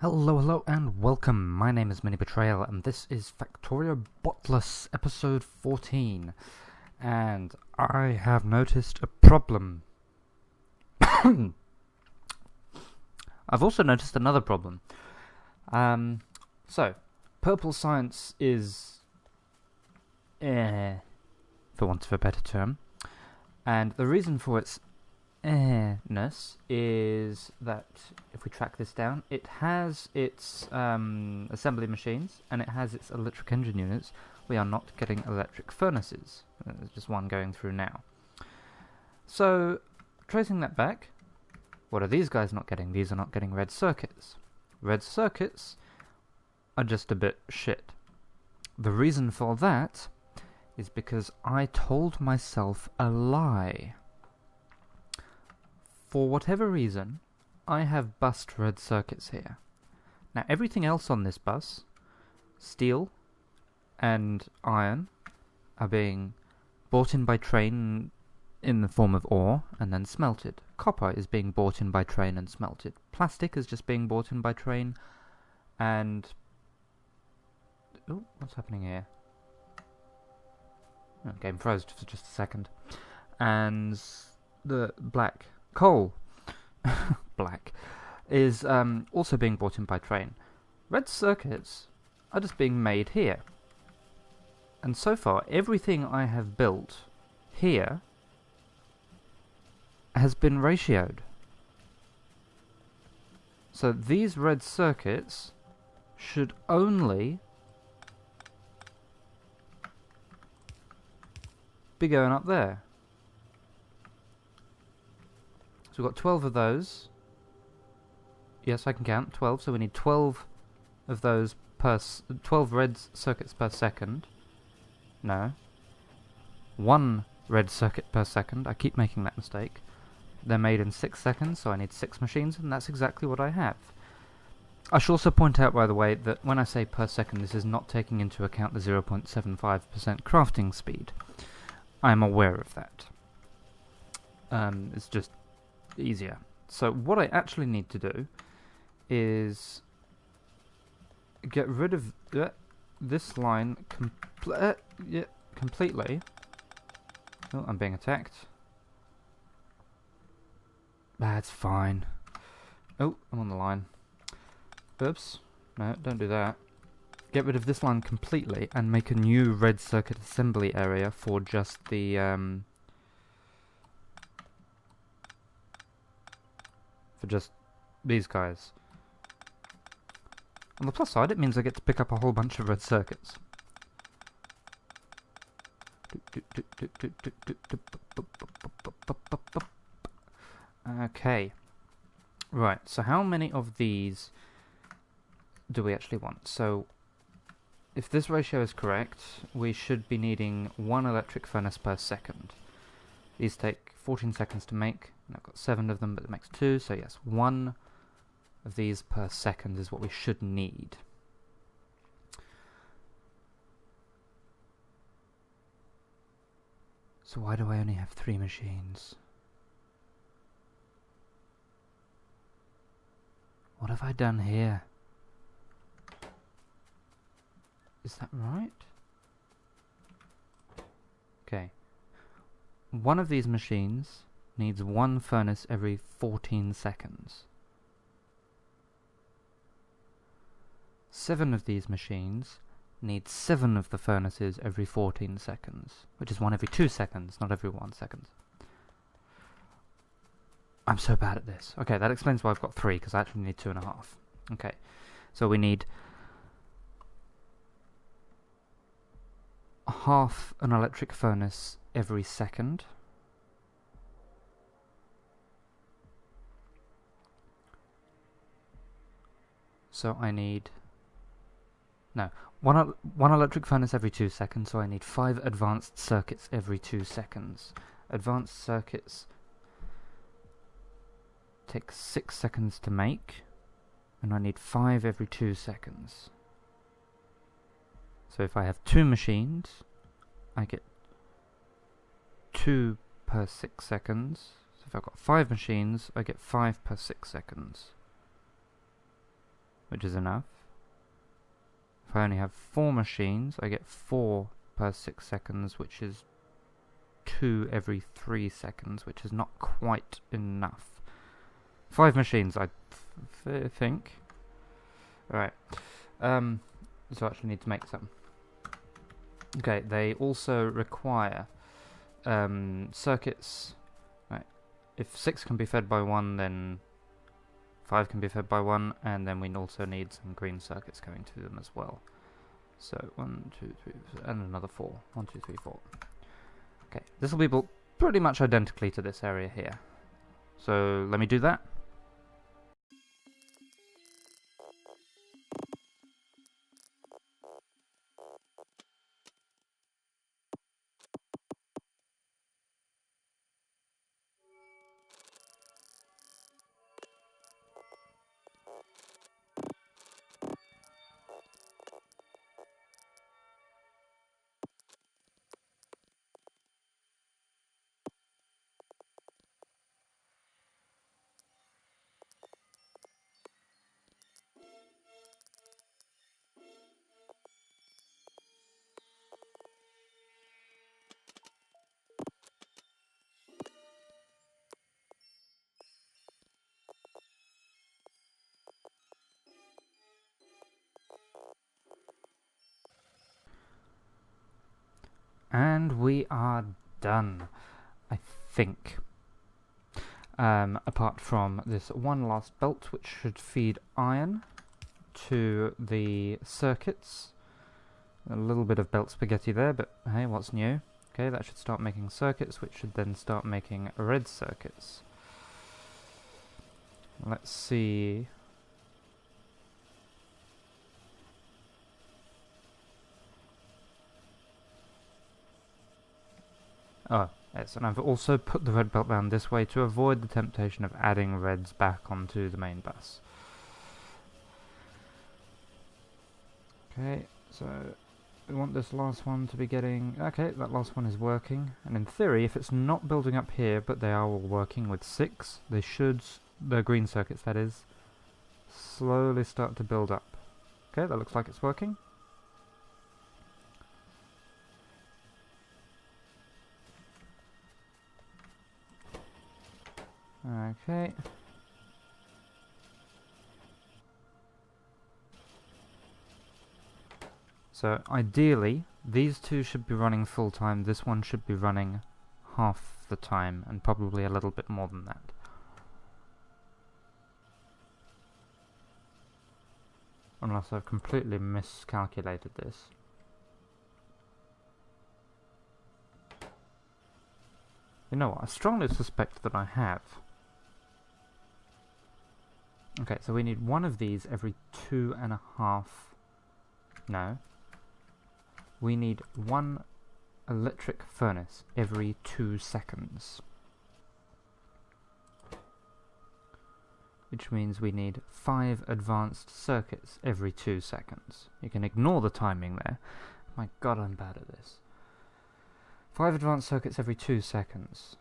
Hello, and welcome. My name is MiniBetrayal, and this is Factorio Botless, episode 14. And I have noticed a problem. I've also noticed another problem. So, purple science is... for want of a better term. And the reason for its ness is that if we track this down, it has its assembly machines and it has its electric engine units. We are not getting electric furnaces. There's just one going through now. So, tracing that back, what are these guys not getting? These are not getting red circuits. Red circuits are just a bit shit. The reason for that is because I told myself a lie. For whatever reason, I have bused red circuits here. Now everything else on this bus, steel and iron, are being brought in by train in the form of ore and then smelted. Copper is being brought in by train and smelted. Plastic is just being brought in by train and... Oh, what's happening here? Oh, game froze for just a second. And the black... coal, black, is also being brought in by train. Red circuits are just being made here. And so far, everything I have built here has been ratioed. So these red circuits should only be going up there. So we've got 12 of those. Yes, I can count 12. So we need 12 of those per 12 red circuits per second. No. 1 red circuit per second. I keep making that mistake. They're made in 6 seconds, so I need 6 machines, and that's exactly what I have. I should also point out, by the way, that when I say per second, this is not taking into account the 0.75% crafting speed. I'm aware of that. It's just easier. So what I actually need to do is get rid of this line completely. Oh, I'm being attacked. That's fine. Oh, I'm on the line. Oops. No, don't do that. Get rid of this line completely and make a new red circuit assembly area for just the for just these guys. On the plus side, it means I get to pick up a whole bunch of red circuits. Okay. Right, so how many of these do we actually want? So, if this ratio is correct, we should be needing 1 electric furnace per second. These take 14 seconds to make, and I've got 7 of them, but it makes 2, so yes, 1 of these per second is what we should need. So why do I only have 3 machines? What have I done here? Is that right? Okay. One of these machines needs 1 furnace every 14 seconds. 7 of these machines need 7 of the furnaces every 14 seconds, which is 1 every 2 seconds, not every 1 second. I'm so bad at this. Okay, that explains why I've got 3, because I actually need 2.5. Okay, so we need half an electric furnace every second. So I need... No, one electric furnace every 2 seconds, so I need 5 advanced circuits every 2 seconds. Advanced circuits take 6 seconds to make, and I need 5 every 2 seconds. So if I have 2 machines, I get 2 per 6 seconds. So if I've got 5 machines, I get 5 per 6 seconds. which is enough. If I only have 4 machines, I get 4 per 6 seconds, which is 2 every 3 seconds, which is not quite enough. 5 machines, I think. Alright. So I actually need to make some. Okay, they also require circuits. Right. If 6 can be fed by 1, then 5 can be fed by 1, and then we also need some green circuits going to them as well. So 1, 2, 3, and another 4. 1, 2, 3, 4. Okay, this will be built pretty much identically to this area here. So let me do that. And we are done, I think. Apart from this one last belt, which should feed iron to the circuits. A little bit of belt spaghetti there, but hey, what's new? Okay, that should start making circuits, which should then start making red circuits. Let's see. Oh, yes, and I've also put the red belt down this way to avoid the temptation of adding reds back onto the main bus. Okay, so we want this last one to be getting... Okay, that last one is working. And in theory, if it's not building up here, but they are all working with 6, they should, the green circuits that is, slowly start to build up. Okay, that looks like it's working. Okay. So ideally, these two should be running full time, this one should be running half the time, and probably a little bit more than that. Unless I've completely miscalculated this. You know what, I strongly suspect that I have. Okay, so we need one of these every 2.5... No. We need one electric furnace every 2 seconds. Which means we need 5 advanced circuits every 2 seconds. You can ignore the timing there. My god, I'm bad at this. 5 advanced circuits every 2 seconds.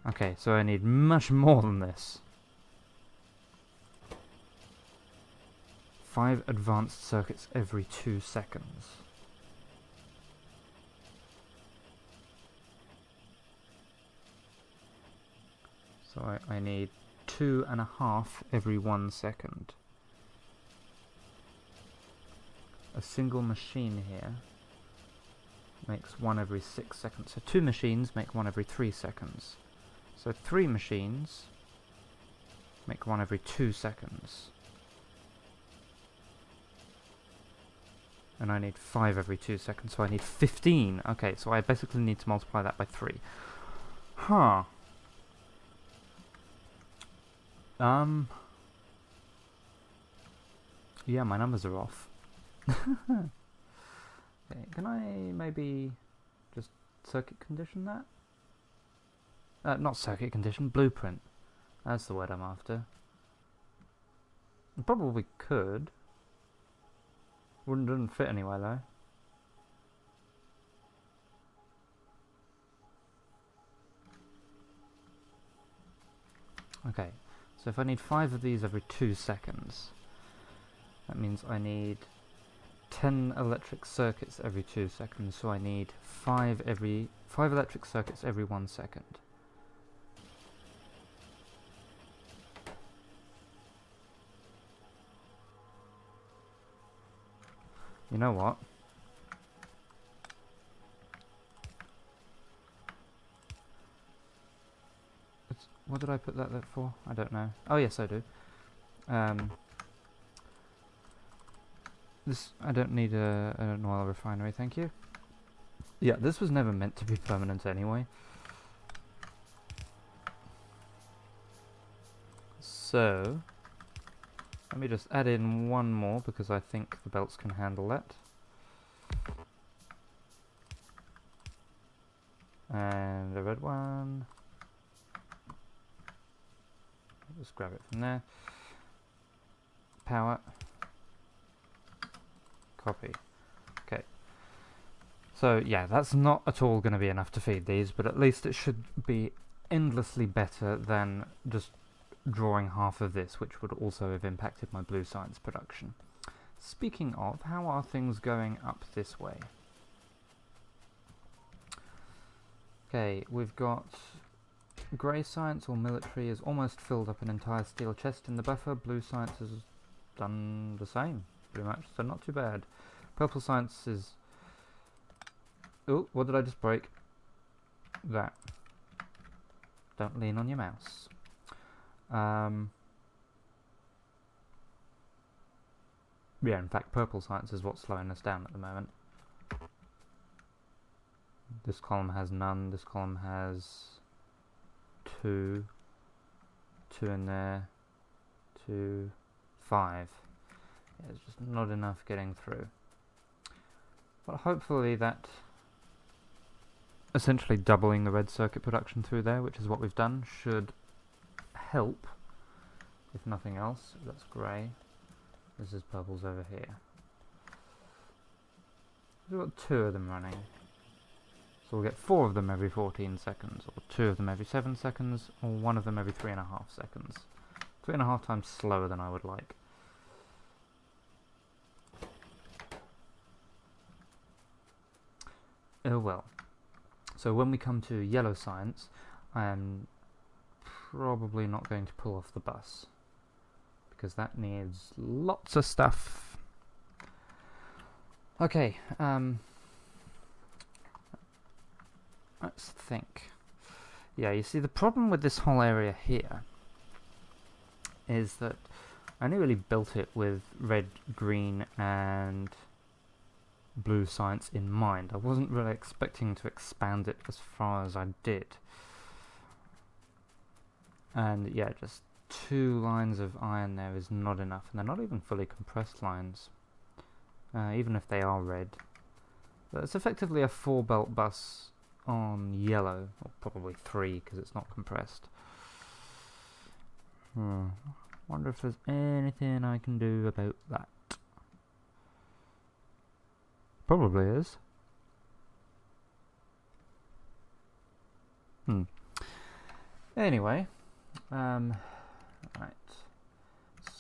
Okay, so I need much more than this. 5 advanced circuits every 2 seconds. So I need 2.5 every 1 second. A single machine here makes 1 every 6 seconds. So 2 machines make 1 every 3 seconds. So 3 machines make 1 every 2 seconds. And I need 5 every 2 seconds, so I need 15. Okay, so I basically need to multiply that by 3. Huh. Yeah, my numbers are off. Okay, can I maybe just circuit condition that? Not circuit condition, blueprint. That's the word I'm after. I probably could. Doesn't fit anywhere though. Okay, So if I need 5 of these every 2 seconds, that means I need 10 electric circuits every 2 seconds, so I need 5 electric circuits every 1 second. You know what? What did I put that there for? I don't know. Oh yes, I do. This, I don't need an oil refinery, thank you. Yeah, this was never meant to be permanent anyway. So, let me just add in one more because I think the belts can handle that. And a red one. Just grab it from there. Power. Copy. Okay. So yeah, that's not at all going to be enough to feed these, but at least it should be endlessly better than just drawing half of this, which would also have impacted my blue science production. Speaking of, how are things going up this way? Okay, we've got grey science or military has almost filled up an entire steel chest in the buffer. Blue science has done the same, pretty much, so not too bad. Purple science is... Oh, what did I just break? That. Don't lean on your mouse. Yeah, in fact, purple science is what's slowing us down at the moment. This column has none, this column has 2 in there, 2, 5. Yeah, it's just not enough getting through. But hopefully that, essentially doubling the red circuit production through there, which is what we've done, should help, if nothing else. That's grey. This is purples over here. We've got 2 of them running. So we'll get 4 of them every 14 seconds, or 2 of them every 7 seconds, or 1 of them every 3.5 seconds. 3.5 times slower than I would like. Oh well. So when we come to yellow science, I am probably not going to pull off the bus, because that needs lots of stuff. Okay, let's think. Yeah, you see, the problem with this whole area here is that I only really built it with red, green, and blue science in mind. I wasn't really expecting to expand it as far as I did. And yeah, just 2 lines of iron there is not enough, and they're not even fully compressed lines, even if they are red. But it's effectively a 4 belt bus on yellow, or probably 3 because it's not compressed. Wonder if there's anything I can do about that. Probably is. Anyway, right.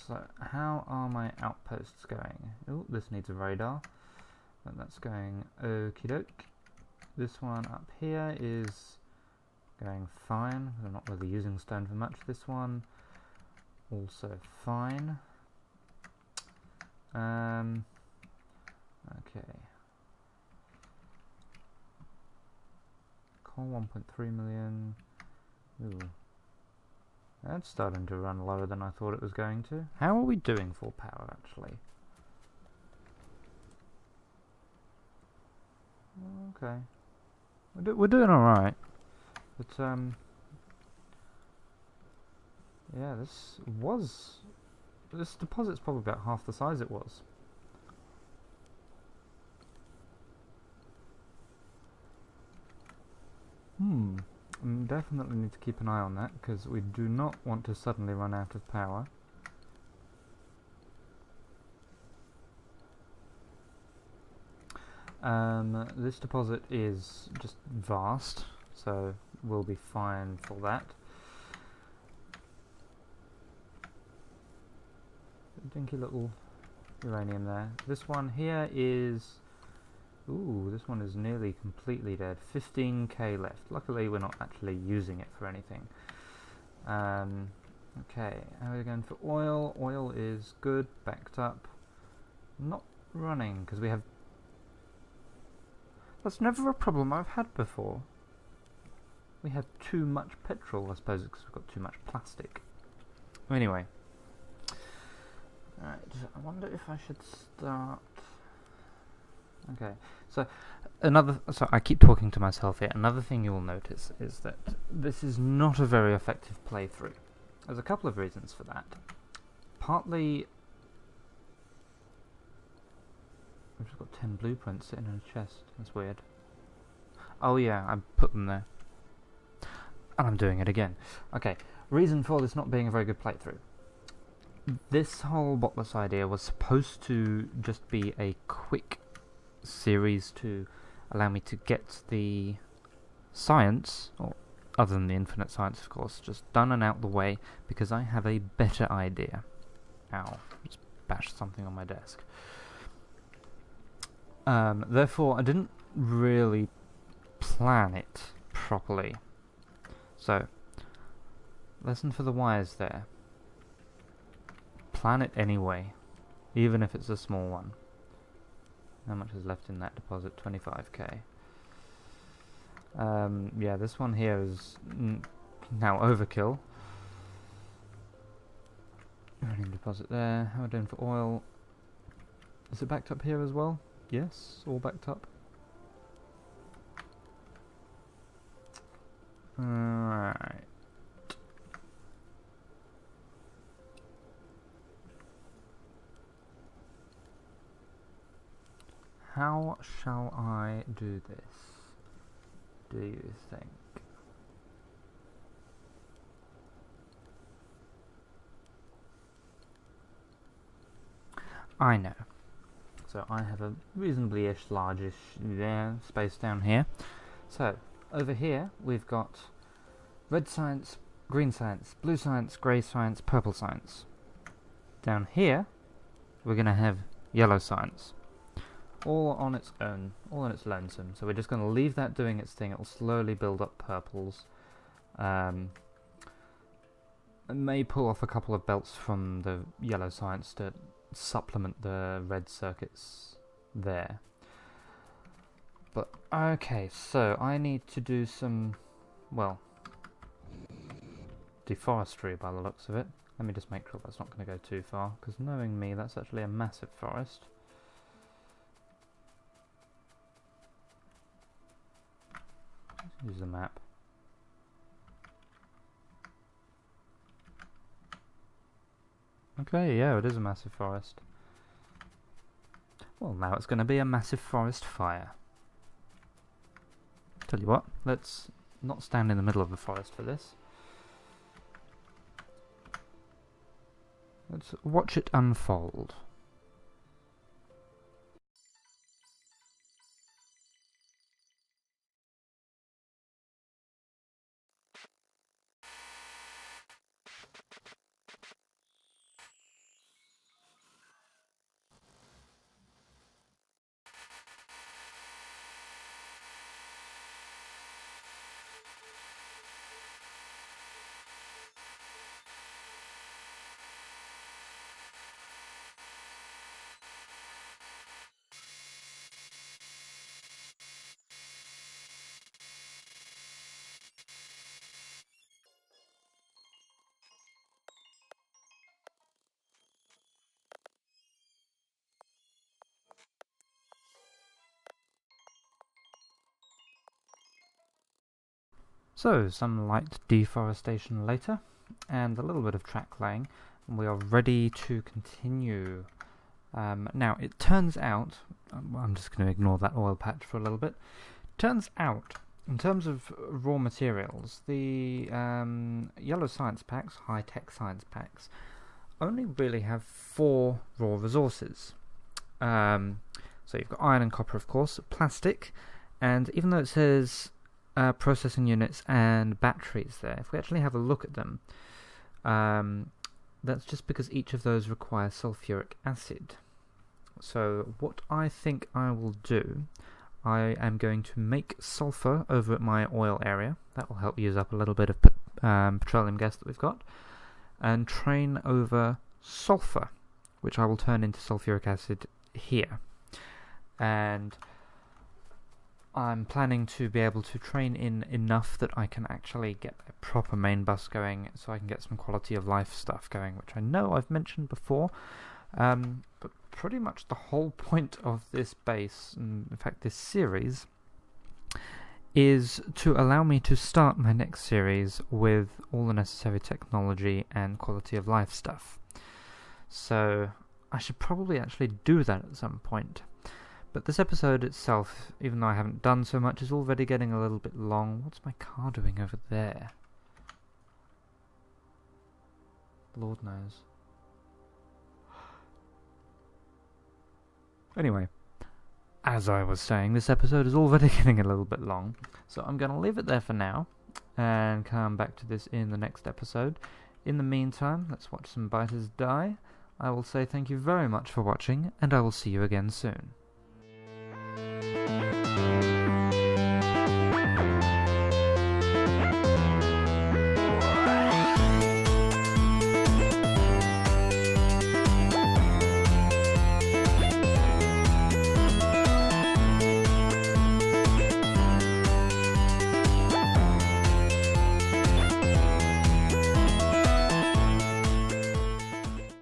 So, how are my outposts going? Oh, this needs a radar. And that's going okie doke. This one up here is going fine. I'm not really using stone for much. This one also fine. Okay. Coal 1.3 million. Ooh. That's starting to run lower than I thought it was going to. How are we doing for power, actually? Okay. We're doing alright. But, yeah, this deposit's probably about half the size it was. Definitely need to keep an eye on that, because we do not want to suddenly run out of power. This deposit is just vast, so we'll be fine for that. dinky little uranium there. This one here is... Ooh, this one is nearly completely dead. 15k left. Luckily we're not actually using it for anything. Okay, how are we going for oil? Oil is good, backed up. Not running, because we have... That's never a problem I've had before. We had too much petrol, I suppose, because we've got too much plastic. Anyway. Alright, I wonder if I should start... Okay, so I keep talking to myself here. Another thing you will notice is that this is not a very effective playthrough. There's a couple of reasons for that. Partly, I've just got 10 blueprints sitting in a chest. That's weird. Oh yeah, I put them there. And I'm doing it again. Okay, reason for this not being a very good playthrough. This whole Botless idea was supposed to just be a quick series to allow me to get the science, or other than the infinite science of course, just done and out the way, because I have a better idea. Ow, just bashed something on my desk. Therefore I didn't really plan it properly. So, lesson for the wise there. Plan it anyway, even if it's a small one. How much is left in that deposit? 25k. Yeah, this one here is now overkill. Uranium deposit there. How are we doing for oil? Is it backed up here as well? Yes, all backed up. Alright. How shall I do this, do you think? I know. So I have a reasonably-ish, large-ish space down here. So, over here we've got red science, green science, blue science, grey science, purple science. Down here we're going to have yellow science. All on its own, all on its lonesome. So we're just going to leave that doing its thing. It will slowly build up purples. I may pull off a couple of belts from the yellow science to supplement the red circuits there. But okay, so I need to do some, well, deforestry by the looks of it. Let me just make sure that's not going to go too far, because knowing me, that's actually a massive forest. Use the map. Okay, yeah, it is a massive forest. Well, now it's going to be a massive forest fire. Tell you what, let's not stand in the middle of the forest for this. Let's watch it unfold. So, some light deforestation later, and a little bit of track laying, and we are ready to continue. Now, it turns out, I'm just going to ignore that oil patch for a little bit. Turns out, in terms of raw materials, the yellow science packs, high-tech science packs, only really have 4 raw resources. So you've got iron and copper, of course, plastic, and even though it says processing units and batteries there, if we actually have a look at them, that's just because each of those require sulfuric acid. So what I think I will do, I am going to make sulfur over at my oil area. That will help use up a little bit of petroleum gas that we've got. And train over sulfur, which I will turn into sulfuric acid here. And I'm planning to be able to train in enough that I can actually get a proper main bus going, so I can get some quality of life stuff going, which I know I've mentioned before. But pretty much the whole point of this base, and in fact this series, is to allow me to start my next series with all the necessary technology and quality of life stuff. So I should probably actually do that at some point. But this episode itself, even though I haven't done so much, is already getting a little bit long. What's my car doing over there? Lord knows. Anyway, as I was saying, this episode is already getting a little bit long, so I'm going to leave it there for now, and come back to this in the next episode. In the meantime, let's watch some biters die. I will say thank you very much for watching, and I will see you again soon.